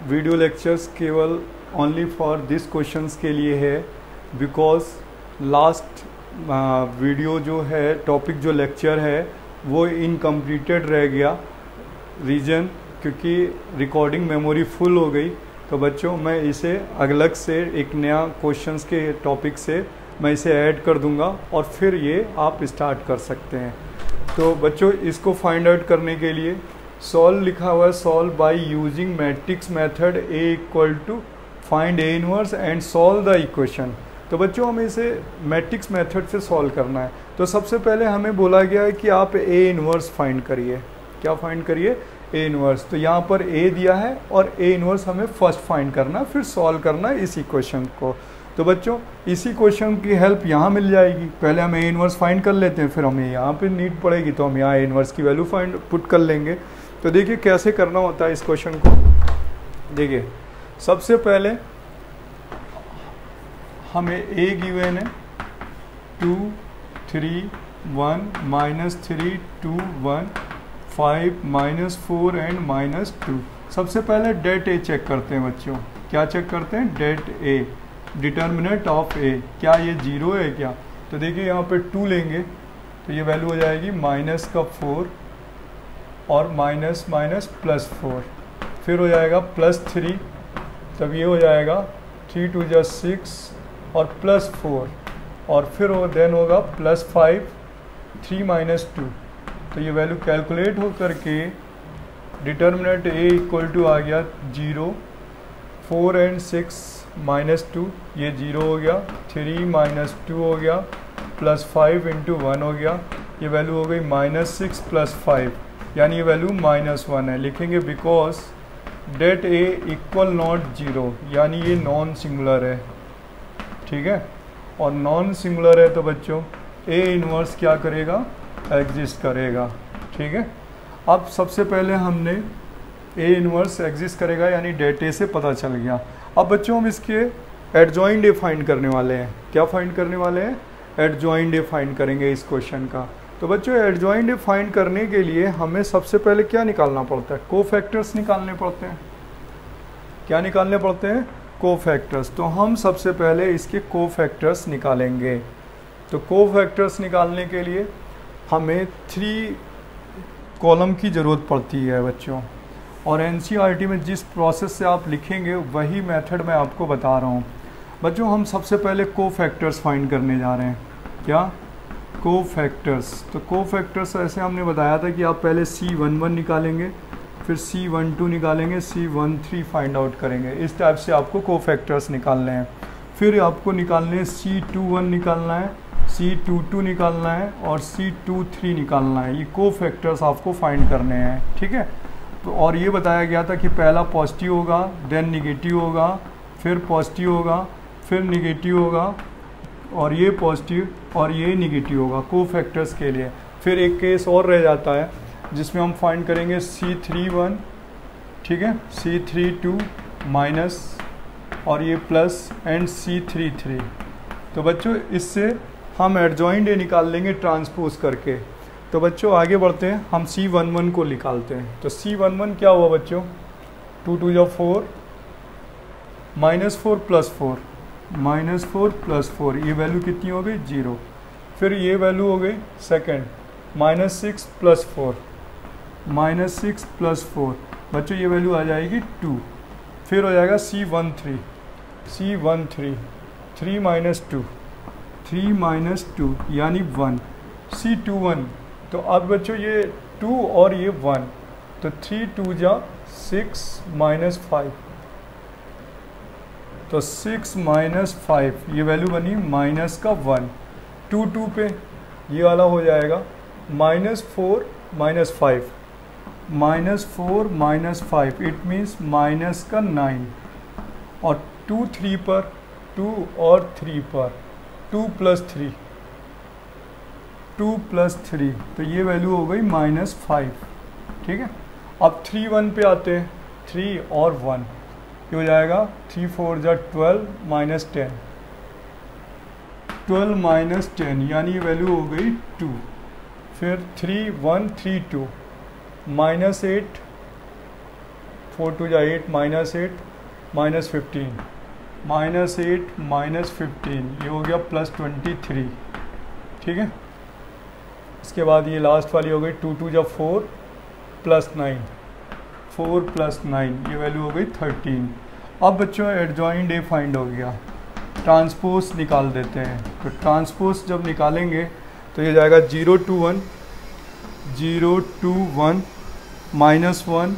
Video lectures केवल only for this questions के लिए है, बिकॉज लास्ट वीडियो जो है, टॉपिक जो लेक्चर है वो इनकम्प्लीटेड रह गया, रीज़न क्योंकि रिकॉर्डिंग मेमोरी फुल हो गई। तो बच्चों मैं इसे अलग से एक नया क्वेश्चंस के टॉपिक से मैं इसे ऐड कर दूंगा और फिर ये आप स्टार्ट कर सकते हैं। तो बच्चों इसको फाइंड आउट करने के लिए सॉल्व लिखा हुआ है, solve by using matrix method A equal to find A inverse and solve the equation. तो बच्चों हमें इसे मैट्रिक्स मेथड से सॉल्व करना है। तो सबसे पहले हमें बोला गया है कि आप ए इनवर्स फाइंड करिए। क्या फाइंड करिए? ए इनवर्स। तो यहाँ पर ए दिया है और ए इनवर्स हमें फर्स्ट फाइंड करना, फिर सॉल्व करना इस इक्वेशन को। तो बच्चों इसी क्वेश्चन की हेल्प यहाँ मिल जाएगी। पहले हम ए इनवर्स फाइंड कर लेते हैं, फिर हमें यहाँ पे नीड पड़ेगी तो हम यहाँ ए इनवर्स की वैल्यू फाइंड पुट कर लेंगे। तो देखिए कैसे करना होता है इस क्वेश्चन को। देखिए सबसे पहले हमें ए गिवन है 2 3 1 -3 2 1 5 -4 एंड -2। सबसे पहले डेट ए चेक करते हैं बच्चों। क्या चेक करते हैं? डेट ए, डिटर्मिनेंट ऑफ ए। क्या ये 0 है क्या? तो देखिए यहाँ पे 2 लेंगे तो ये वैल्यू हो जाएगी -4 और माइनस +4, फिर हो जाएगा +3, तब ये हो जाएगा 3 2 जा 6 और +4 और फिर देन होगा +5 3 -2। तो ये वैल्यू कैलकुलेट हो करके डिटर्मिनेंट ए इक्वल टू आ गया 0, 4 एंड 6 -2, ये 0 हो गया, 3 -2 हो गया, +5 × 1 हो गया, ये वैल्यू हो गई -6 + 5, यानी ये वैल्यू -1 है। लिखेंगे because det A equal not 0, यानी ये नॉन सिंगुलर है। ठीक है, और नॉन सिंगुलर है तो बच्चों ए इनवर्स क्या करेगा? एग्जिस्ट करेगा। ठीक है, अब सबसे पहले हमने ए इनवर्स एग्जिस्ट करेगा यानी डेट ए से पता चल गया। अब बच्चों हम इसके एडजॉइंट ए फाइंड करने वाले हैं। क्या फाइंड करने वाले हैं? एडजॉइंट ए फाइंड करेंगे इस क्वेश्चन का। तो बच्चों एडजॉइंट ए फाइंड करने के लिए हमें सबसे पहले क्या निकालना पड़ता है? कोफैक्टर्स निकालने पड़ते हैं। क्या निकालने पड़ते हैं? कोफैक्टर्स। तो हम सबसे पहले इसके कोफैक्टर्स निकालेंगे। तो कोफैक्टर्स निकालने के लिए हमें 3 कॉलम की ज़रूरत पड़ती है बच्चों, और एनसीईआरटी में जिस प्रोसेस से आप लिखेंगे वही मेथड मैं आपको बता रहा हूँ। बच्चों हम सबसे पहले कोफैक्टर्स फाइंड करने जा रहे हैं। क्या? कोफैक्टर्स। तो कोफैक्टर्स ऐसे हमने बताया था कि आप पहले C11 निकालेंगे, फिर C12 निकालेंगे, C13 फाइंड आउट करेंगे। इस टाइप से आपको कोफैक्टर्स निकालने हैं। फिर आपको निकालने हैं C21 निकालना है, C22 निकालना है और C23 निकालना है। ये कोफैक्टर्स आपको फाइंड करने हैं। ठीक है, तो और ये बताया गया था कि पहला पॉजिटिव होगा, देन निगेटिव होगा, फिर पॉजिटिव होगा, फिर निगेटिव होगा, और ये पॉजिटिव और ये निगेटिव होगा कोफैक्टर्स के लिए। फिर एक केस और रह जाता है जिसमें हम फाइंड करेंगे C31, ठीक है, C32 माइनस और ये प्लस एंड C33। तो बच्चों इससे हम एडजॉइंट ए निकाल लेंगे ट्रांसपोज करके। तो बच्चों आगे बढ़ते हैं, हम C11 को निकालते हैं। तो C11 क्या हुआ बच्चों? 2 2 जा 4, -4 + 4, ये वैल्यू कितनी हो गई? 0। फिर ये वैल्यू हो गई सेकंड, -6 + 4, -6 + 4, बच्चों ये वैल्यू आ जाएगी 2। फिर हो जाएगा C13, 3 - 2 यानी 1, C21। तो अब बच्चों ये 2 और ये 1, तो 3 2 जा 6 -5, तो 6 -5, ये वैल्यू बनी -1। 2 2 पे ये वाला हो जाएगा -4 -5, -4 -5, इट मीन्स -9। और 2 3 पर, 2 और 3 पर 2 + 3, 2 + 3, तो ये वैल्यू हो गई -5। ठीक है, अब 3 1 पे आते हैं, 3 और 1, ये हो जाएगा 3 4 जा 12 -10, 12 - 10 यानी ये वैल्यू हो गई 2। फिर 3 1 3 2 -8 4 2 जा 8 -8 -15 -8 -15 ये हो गया +23, ठीक है। इसके बाद ये लास्ट वाली हो गई 2 2 जा 4 +9 4 + 9 ये वैल्यू हो गई 13। अब बच्चों एडजॉइंट ए फाइंड हो गया, ट्रांसपोज निकाल देते हैं। तो ट्रांसपोज जब निकालेंगे तो ये जाएगा 0 2 1 -1 -1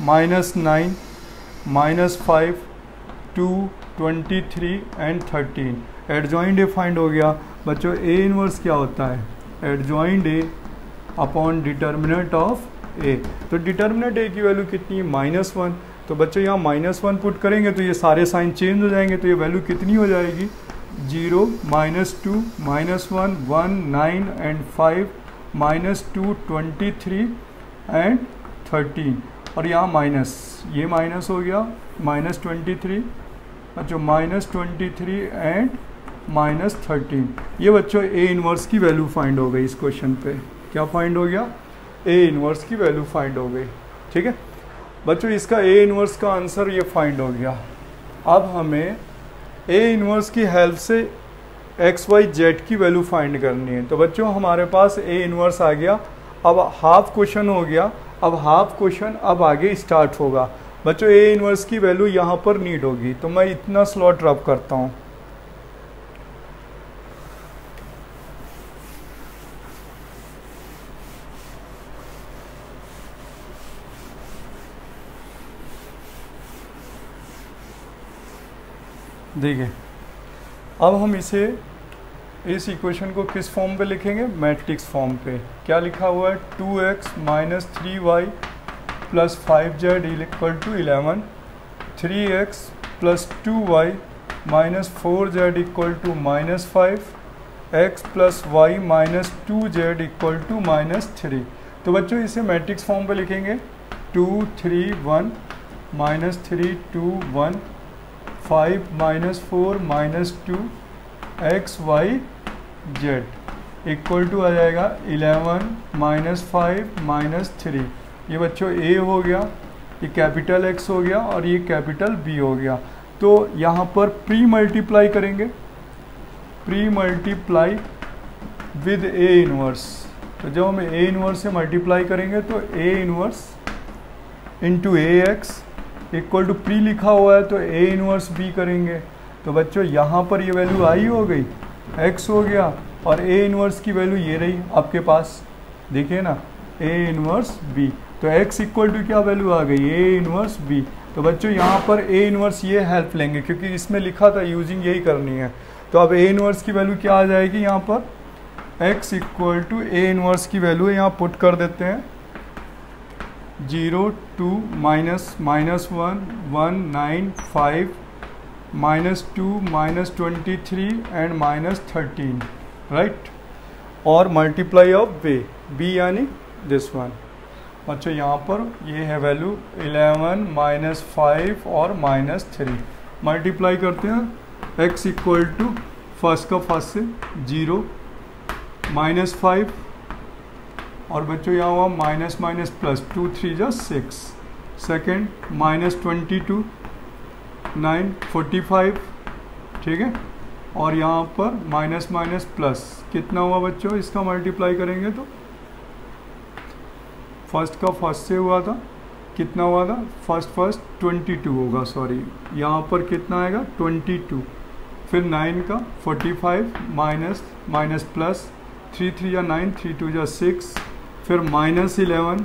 -9 -5 2 23 एंड 13। एडजॉइंट ए फाइंड हो गया। बच्चों ए इनवर्स क्या होता है? Adjoint A upon determinant of A. तो डिटर्मिनेंट ए की वैल्यू कितनी है? -1। तो बच्चों यहाँ -1 पुट करेंगे तो ये सारे साइन चेंज हो जाएंगे, तो ये वैल्यू कितनी हो जाएगी? 0 -2 -1 1 9 एंड 5 -2 23 एंड 13। और यहाँ माइनस, ये माइनस हो गया -23, बच्चों -23 एंड -13। ये बच्चों ए इनवर्स की वैल्यू फाइंड हो गई। इस क्वेश्चन पे क्या फाइंड हो गया? ए इनवर्स की वैल्यू फाइंड हो गई, ठीक है बच्चों। इसका ए इनवर्स का आंसर ये फाइंड हो गया। अब हमें ए इनवर्स की हेल्प से एक्स वाई जेड की वैल्यू फाइंड करनी है। तो बच्चों हमारे पास ए इनवर्स आ गया। अब हाफ क्वेश्चन हो गया। अब हाफ क्वेश्चन अब आगे स्टार्ट होगा। बच्चों ए इनवर्स की वैल्यू यहाँ पर नीड होगी, तो मैं इतना स्लॉट रब करता हूँ। देखिए अब हम इस इक्वेशन को किस फॉर्म पे लिखेंगे? मैट्रिक्स फॉर्म पे। क्या लिखा हुआ है? 2x - 3y + 5z = 11, 3x + 2y - 4z = -5, x + y - 2z = -3। तो बच्चों इसे मैट्रिक्स फॉर्म पे लिखेंगे 2 3 1 -3 2 1 5 -4 -2 x y z equal to आ जाएगा 11 -5 -3। ये बच्चों ए हो गया, ये कैपिटल एक्स हो गया और ये कैपिटल बी हो गया। तो यहाँ पर प्री मल्टीप्लाई करेंगे, pre multiply with A inverse. तो जब हम ए इनवर्स से मल्टीप्लाई करेंगे तो A inverse into A X equal to pre लिखा हुआ है तो ए इनवर्स बी करेंगे। तो बच्चों यहाँ पर ये वैल्यू आई हो गई, x हो गया और ए इनवर्स की वैल्यू ये रही आपके पास, देखिए ना ए इनवर्स बी। तो x इक्वल टू क्या वैल्यू आ गई? A inverse B. तो बच्चों यहाँ पर ए इनवर्स ये हेल्प लेंगे क्योंकि इसमें लिखा था यूजिंग यही करनी है। तो अब ए इनवर्स की वैल्यू क्या आ जाएगी? यहाँ पर x equal to A inverse की वैल्यू यहाँ पुट कर देते हैं 0 2 -1 1 9 5 -2 -23 एंड -13, राइट। और मल्टीप्लाई ऑफ बी यानी दिस वन। बच्चों यहाँ पर ये है वैल्यू 11 -5 और -3। मल्टीप्लाई करते हैं x इक्वल टू फर्स्ट का फर्स्ट से 0 -5 और बच्चों यहाँ हुआ माइनस माइनस प्लस 2 3 जा 6, सेकेंड -22 9 45, ठीक है। और यहाँ पर माइनस माइनस प्लस कितना हुआ बच्चों? इसका मल्टीप्लाई करेंगे तो फर्स्ट का फर्स्ट से हुआ था, कितना हुआ था? फर्स्ट 22 होगा, सॉरी यहाँ पर कितना आएगा? 22। फिर 9 का 45 माइनस माइनस प्लस 3 3 या 9 3 2 या 6, फिर -11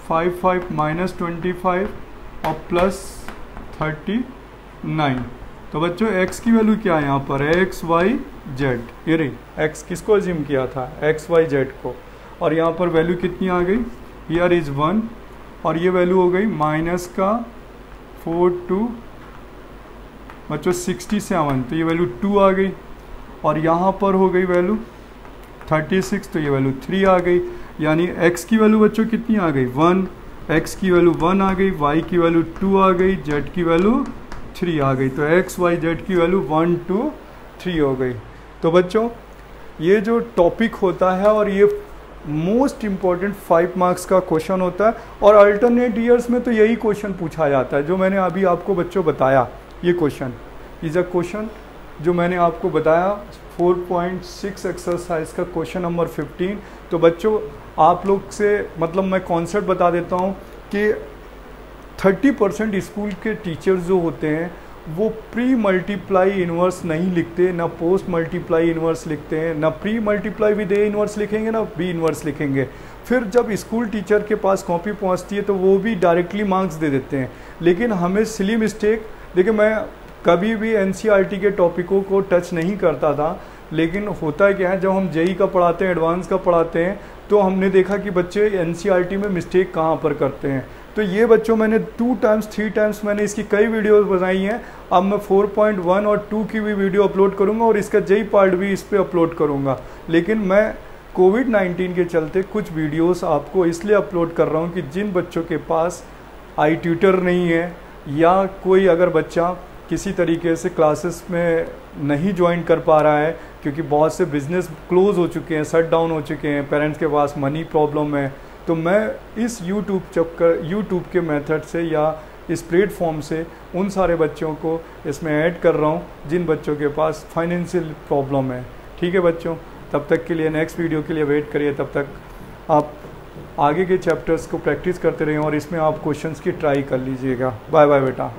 5 5 -25 और +39। तो बच्चों x की वैल्यू क्या है यहाँ पर? x y z। ये रही x किसको अज्यूम किया था? x y z को। और यहाँ पर वैल्यू कितनी आ गई? हियर इज 1 और ये वैल्यू हो गई माइनस का 4 2 बच्चों 67, तो ये वैल्यू 2 आ गई। और यहाँ पर हो गई वैल्यू 36, तो ये वैल्यू 3 आ गई। यानी x की वैल्यू बच्चों कितनी आ गई? 1, x की वैल्यू 1 आ गई, y की वैल्यू 2 आ गई, z की वैल्यू 3 आ गई। तो x y z की वैल्यू 1 2 3 हो गई। तो बच्चों ये जो टॉपिक होता है और ये मोस्ट इम्पॉर्टेंट 5 मार्क्स का क्वेश्चन होता है और अल्टरनेट ईयर्स में तो यही क्वेश्चन पूछा जाता है जो मैंने अभी आपको बच्चों बताया। ये क्वेश्चन इज अ क्वेश्चन जो मैंने आपको बताया 4.6 एक्सरसाइज का क्वेश्चन नंबर 15। तो बच्चों आप लोग से मतलब मैं कॉन्सेप्ट बता देता हूँ कि 30% स्कूल के टीचर्स जो होते हैं वो प्री मल्टीप्लाई इनवर्स नहीं लिखते, ना पोस्ट मल्टीप्लाई इनवर्स लिखते हैं, ना pre multiply with A inverse लिखेंगे, ना बी इनवर्स लिखेंगे। फिर जब स्कूल टीचर के पास कॉपी पहुंचती है तो वो भी डायरेक्टली मार्क्स दे देते हैं। लेकिन हमें सिली मिस्टेक, देखिए मैं कभी भी एनसीईआरटी के टॉपिकों को टच नहीं करता था, लेकिन होता क्या है जब हम जेई का पढ़ाते हैं, एडवांस का पढ़ाते हैं, तो हमने देखा कि बच्चे एनसीईआरटी में मिस्टेक कहाँ पर करते हैं। तो ये बच्चों मैंने 2 टाइम्स 3 टाइम्स मैंने इसकी कई वीडियोस बनाई हैं। अब मैं 4.1 और 2 की भी वीडियो अपलोड करूंगा और इसका जेई पार्ट भी इस पर अपलोड करूंगा। लेकिन मैं कोविड-19 के चलते कुछ वीडियोस आपको इसलिए अपलोड कर रहा हूं कि जिन बच्चों के पास आई ट्यूटर नहीं है या कोई अगर बच्चा किसी तरीके से क्लासेस में नहीं ज्वाइन कर पा रहा है क्योंकि बहुत से बिजनेस क्लोज हो चुके हैं, शट डाउन हो चुके हैं, पेरेंट्स के पास मनी प्रॉब्लम है, तो मैं इस यूट्यूब के मेथड से या इस प्लेटफॉर्म से उन सारे बच्चों को इसमें ऐड कर रहा हूँ जिन बच्चों के पास फाइनेंशियल प्रॉब्लम है। ठीक है बच्चों, तब तक के लिए नेक्स्ट वीडियो के लिए वेट करिए। तब तक आप आगे के चैप्टर्स को प्रैक्टिस करते रहें और इसमें आप क्वेश्चंस की ट्राई कर लीजिएगा। बाय बाय बेटा।